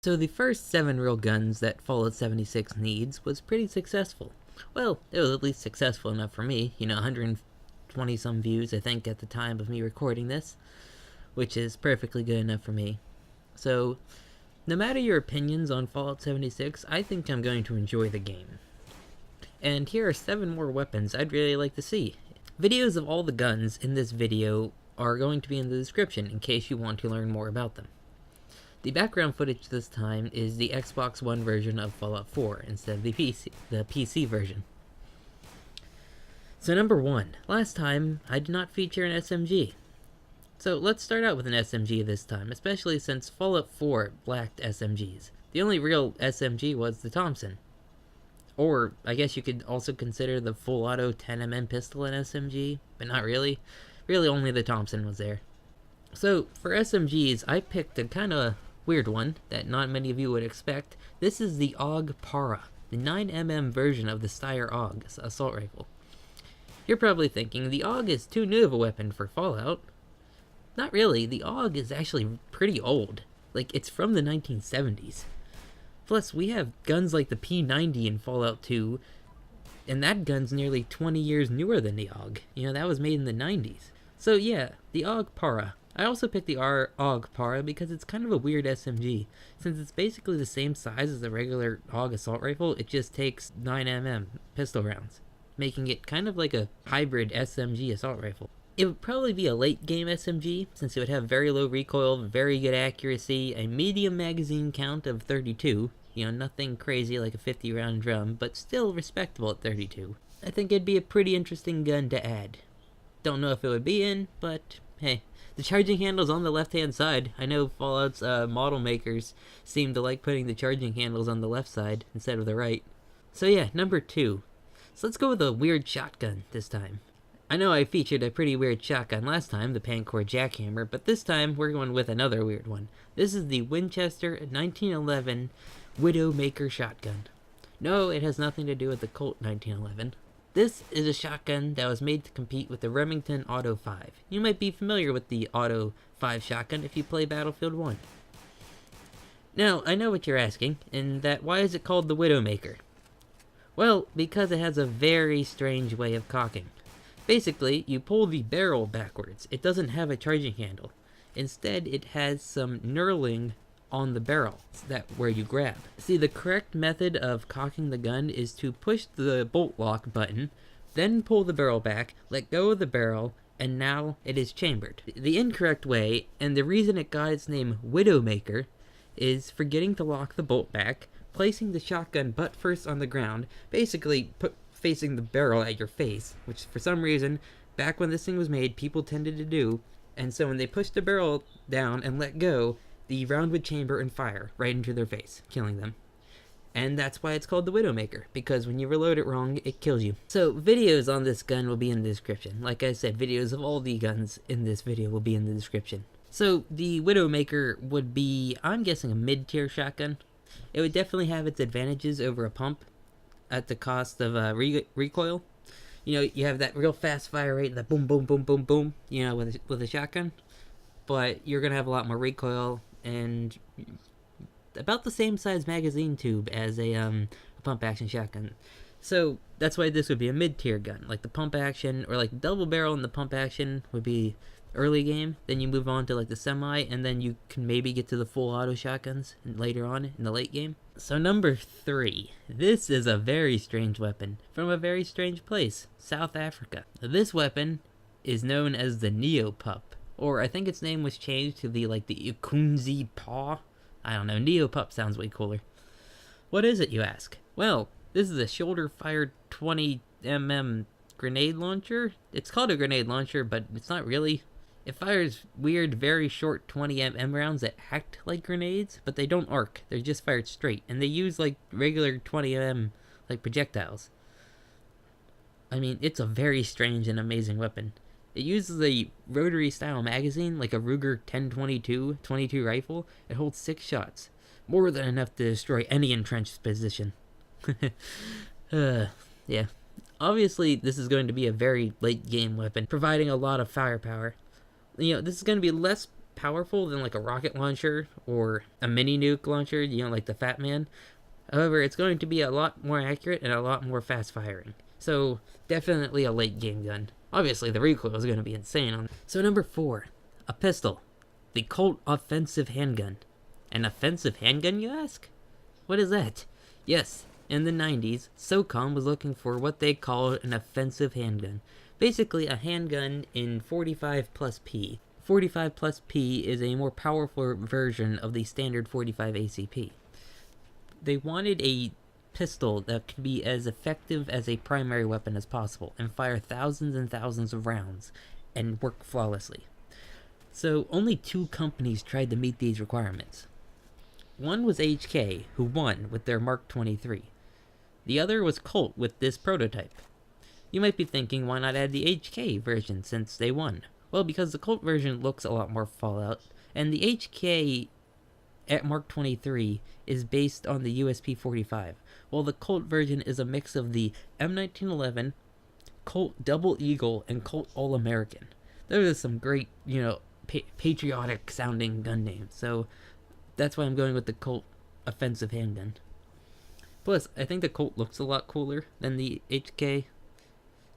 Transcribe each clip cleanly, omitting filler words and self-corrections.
So the first 7 real guns that Fallout 76 needs was pretty successful. Well, it was at least successful enough for me, 120 some views I think at the time of me recording this, which is perfectly good enough for me. So, no matter your opinions on Fallout 76, I think I'm going to enjoy the game. And here are 7 more weapons I'd really like to see. Videos of all the guns in this video are going to be in the description in case you want to learn more about them. The background footage this time is the Xbox One version of Fallout 4 instead of the PC version. So number 1, last time I did not feature an SMG. So let's start out with an SMG this time, especially since Fallout 4 lacked SMGs. The only real SMG was the Thompson. Or, I guess you could also consider the full auto 10mm pistol an SMG, but not really. Really only the Thompson was there. So, for SMGs, I picked a kinda weird one that not many of you would expect. This is the Aug Para, the 9mm version of the Steyr Aug assault rifle. You're probably thinking, the Aug is too new of a weapon for Fallout. Not really, the Aug is actually pretty old. Like, it's from the 1970s. Plus, we have guns like the P90 in Fallout 2, and that gun's nearly 20 years newer than the Aug. That was made in the 90s. So yeah, the Aug Para. I also picked the Aug Para because it's kind of a weird SMG. Since it's basically the same size as the regular Aug assault rifle, it just takes 9mm pistol rounds, making it kind of like a hybrid SMG assault rifle. It would probably be a late game SMG, since it would have very low recoil, very good accuracy, a medium magazine count of 32, nothing crazy like a 50 round drum, but still respectable at 32. I think it'd be a pretty interesting gun to add. Don't know if it would be in, but hey. The charging handle's on the left hand side. I know Fallout's model makers seem to like putting the charging handles on the left side instead of the right. So yeah, number 2. So let's go with a weird shotgun this time. I know I featured a pretty weird shotgun last time, the Pancore Jackhammer, but this time we're going with another weird one. This is the Winchester 1911 WidowMaker shotgun. No, it has nothing to do with the Colt 1911. This is a shotgun that was made to compete with the Remington Auto 5. You might be familiar with the Auto 5 shotgun if you play Battlefield 1. Now, I know what you're asking, and that why is it called the WidowMaker? Well, because it has a very strange way of cocking. Basically, you pull the barrel backwards. It doesn't have a charging handle. Instead, it has some knurling on the barrel, where you grab. See, the correct method of cocking the gun is to push the bolt lock button, then pull the barrel back, let go of the barrel, and now it is chambered. The incorrect way, and the reason it got its name WidowMaker, is forgetting to lock the bolt back, placing the shotgun butt first on the ground, basically facing the barrel at your face, which for some reason, back when this thing was made, people tended to do, and so when they pushed the barrel down and let go, the round would chamber and fire right into their face, killing them. And that's why it's called the WidowMaker, because when you reload it wrong, it kills you. So videos on this gun will be in the description. Like I said, videos of all the guns in this video will be in the description. So the WidowMaker would be, I'm guessing, a mid-tier shotgun. It would definitely have its advantages over a pump at the cost of recoil. You have that real fast fire rate, that boom, boom, boom, boom, boom, with a shotgun. But you're going to have a lot more recoil and about the same size magazine tube as a pump action shotgun. So that's why this would be a mid-tier gun. Like the pump action, or like double barrel and the pump action would be early game. Then you move on to like the semi, and then you can maybe get to the full auto shotguns later on in the late game. So number 3. This is a very strange weapon from a very strange place, South Africa. This weapon is known as the Neopup. Or I think its name was changed to the Ikunzi Paw. I don't know, Neopup sounds way cooler. What is it, you ask? Well, this is a shoulder-fired 20mm grenade launcher. It's called a grenade launcher, but it's not really. It fires weird, very short 20mm rounds that act like grenades, but they don't arc. They're just fired straight, and they use regular 20mm projectiles. I mean, it's a very strange and amazing weapon. It uses a rotary style magazine, like a Ruger 1022 22 rifle. It holds 6 shots, more than enough to destroy any entrenched position. Yeah. Obviously, this is going to be a very late game weapon, providing a lot of firepower. This is going to be less powerful than like a rocket launcher or a mini nuke launcher, you know, like the Fat Man. However, it's going to be a lot more accurate and a lot more fast firing. So, definitely a late game gun. Obviously, the recoil is going to be insane on. So, number 4, a pistol. The Colt offensive handgun. An offensive handgun, you ask? What is that? Yes, in the 90s, SOCOM was looking for what they called an offensive handgun. Basically, a handgun in 45 plus P. 45 plus P is a more powerful version of the standard 45 ACP. They wanted a pistol that could be as effective as a primary weapon as possible and fire thousands and thousands of rounds and work flawlessly. So only 2 companies tried to meet these requirements. One was HK, who won with their Mark 23. The other was Colt with this prototype. You might be thinking, why not add the HK version since they won? Well, because the Colt version looks a lot more Fallout, and the HK at Mark 23 is based on the USP-45, while the Colt version is a mix of the M1911, Colt Double Eagle, and Colt All-American. Those are some great, you know, patriotic sounding gun names, so that's why I'm going with the Colt offensive handgun. Plus, I think the Colt looks a lot cooler than the HK.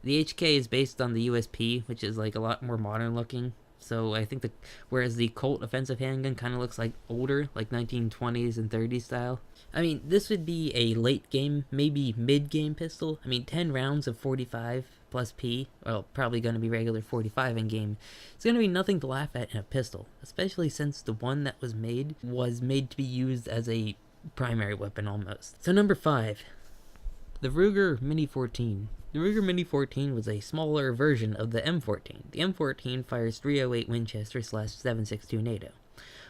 The HK is based on the USP, which is like a lot more modern looking. So I think whereas the Colt offensive handgun kind of looks like older, like 1920s and 30s style. I mean, this would be a late game, maybe mid game pistol. I mean, 10 rounds of 45 plus P, well, probably going to be regular 45 in game. It's going to be nothing to laugh at in a pistol, especially since the one that was made to be used as a primary weapon almost. So number 5, the Ruger Mini 14. The Ruger Mini 14 was a smaller version of the M14. The M14 fires 308 Winchester /7.62 NATO.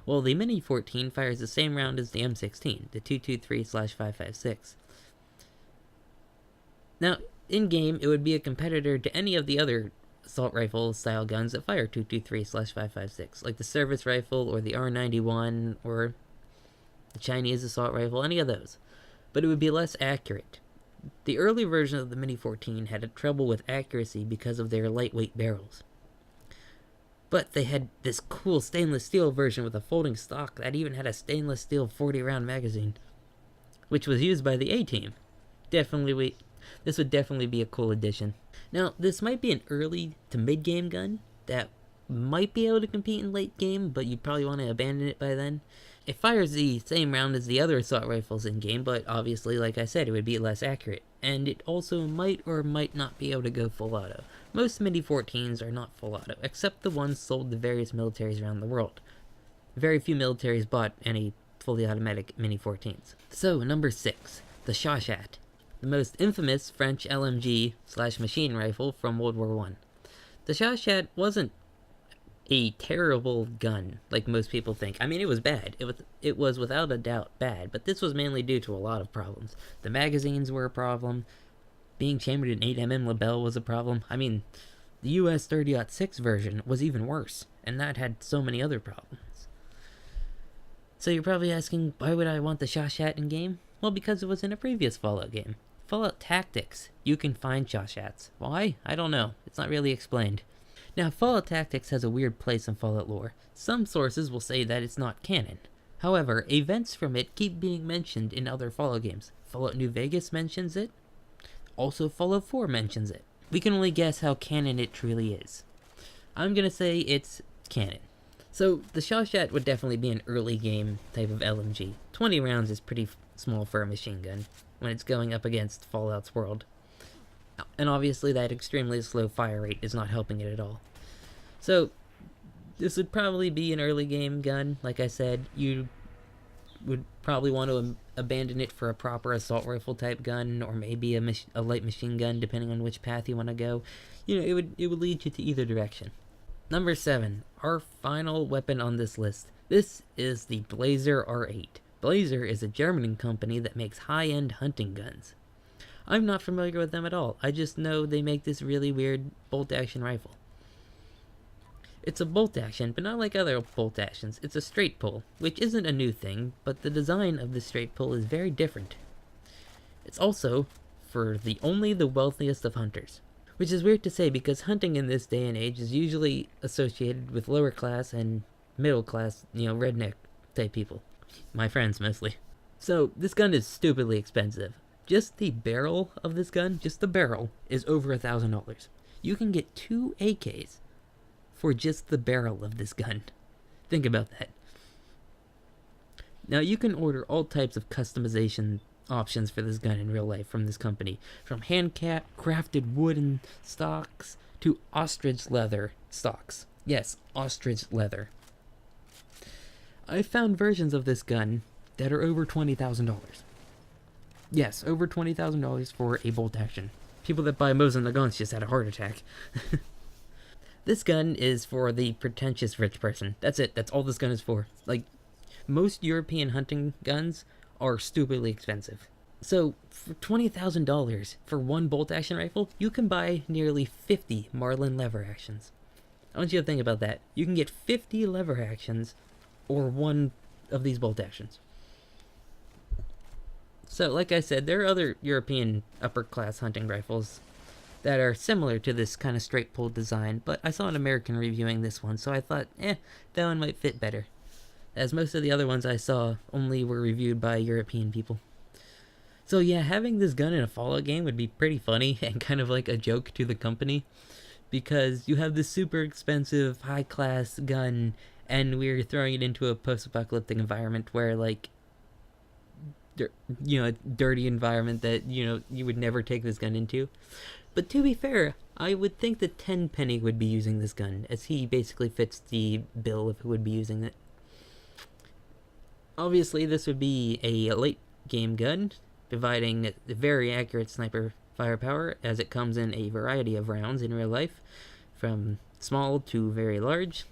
Well, the Mini 14 fires the same round as the M16, the 223/5.56. Now, in-game, it would be a competitor to any of the other assault rifle style guns that fire 223/5.56, like the service rifle or the R91 or the Chinese assault rifle, any of those. But it would be less accurate. The early version of the Mini 14 had trouble with accuracy because of their lightweight barrels. But they had this cool stainless steel version with a folding stock that even had a stainless steel 40-round magazine, which was used by the A-Team. This would definitely be a cool addition. Now, this might be an early to mid-game gun that might be able to compete in late game, but you'd probably want to abandon it by then. It fires the same round as the other assault rifles in game, but obviously, like I said, it would be less accurate. And it also might or might not be able to go full auto. Most Mini 14s are not full auto, except the ones sold to various militaries around the world. Very few militaries bought any fully automatic Mini 14s. So, number 6, the Chauchat, the most infamous French LMG/machine rifle from World War I. The Chauchat wasn't a terrible gun, like most people think. I mean, it was bad. It was without a doubt bad, but this was mainly due to a lot of problems. The magazines were a problem. Being chambered in 8mm Lebel was a problem. I mean, the US 30-06 version was even worse, and that had so many other problems. So you're probably asking, why would I want the Chauchat in game? Well, because it was in a previous Fallout game. Fallout Tactics, you can find Chauchats. Why? I don't know. It's not really explained. Now, Fallout Tactics has a weird place in Fallout lore. Some sources will say that it's not canon. However, events from it keep being mentioned in other Fallout games. Fallout New Vegas mentions it. Also, Fallout 4 mentions it. We can only guess how canon it truly is. I'm gonna say it's canon. So, the Chauchat would definitely be an early game type of LMG. 20 rounds is pretty small for a machine gun when it's going up against Fallout's world. And obviously that extremely slow fire rate is not helping it at all. So, this would probably be an early game gun. Like I said, you would probably want to abandon it for a proper assault rifle type gun, or maybe a light machine gun, depending on which path you want to go. You know, it would lead you to either direction. Number 7, our final weapon on this list. This is the Blaser R8. Blaser is a German company that makes high-end hunting guns. I'm not familiar with them at all. I just know they make this really weird bolt-action rifle. It's a bolt-action, but not like other bolt-actions. It's a straight pull, which isn't a new thing, but the design of the straight pull is very different. It's also for only the wealthiest of hunters. Which is weird to say because hunting in this day and age is usually associated with lower class and middle class, redneck type people. My friends mostly. So this gun is stupidly expensive. Just the barrel of this gun, just the barrel, is over $1,000. You can get 2 AKs for just the barrel of this gun. Think about that. Now you can order all types of customization options for this gun in real life from this company. From hand-crafted wooden stocks to ostrich leather stocks. Yes, ostrich leather. I found versions of this gun that are over $20,000. Yes, over $20,000 for a bolt action. People that buy Mosin Nagants just had a heart attack. This gun is for the pretentious rich person. That's it. That's all this gun is for. Like, most European hunting guns are stupidly expensive. So, for $20,000 for one bolt action rifle, you can buy nearly 50 Marlin lever actions. I want you to think about that. You can get 50 lever actions or one of these bolt actions. So, like I said, there are other European upper-class hunting rifles that are similar to this kind of straight pull design, but I saw an American reviewing this one, so I thought, that one might fit better. As most of the other ones I saw only were reviewed by European people. So yeah, having this gun in a Fallout game would be pretty funny and kind of like a joke to the company, because you have this super expensive, high-class gun, and we're throwing it into a post-apocalyptic environment where, like, a dirty environment that, you would never take this gun into. But to be fair, I would think that Tenpenny would be using this gun, as he basically fits the bill of who would be using it. Obviously, this would be a late-game gun, providing very accurate sniper firepower, as it comes in a variety of rounds in real life, from small to very large.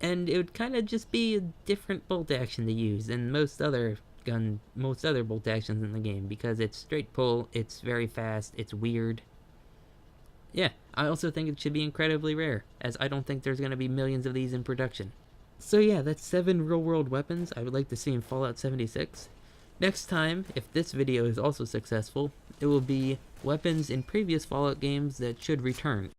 And it would kind of just be a different bolt action to use than most other bolt actions in the game, because it's straight pull, it's very fast, it's weird. Yeah, I also think it should be incredibly rare, as I don't think there's going to be millions of these in production. So yeah, that's 7 real-world weapons I would like to see in Fallout 76. Next time, if this video is also successful, it will be weapons in previous Fallout games that should return.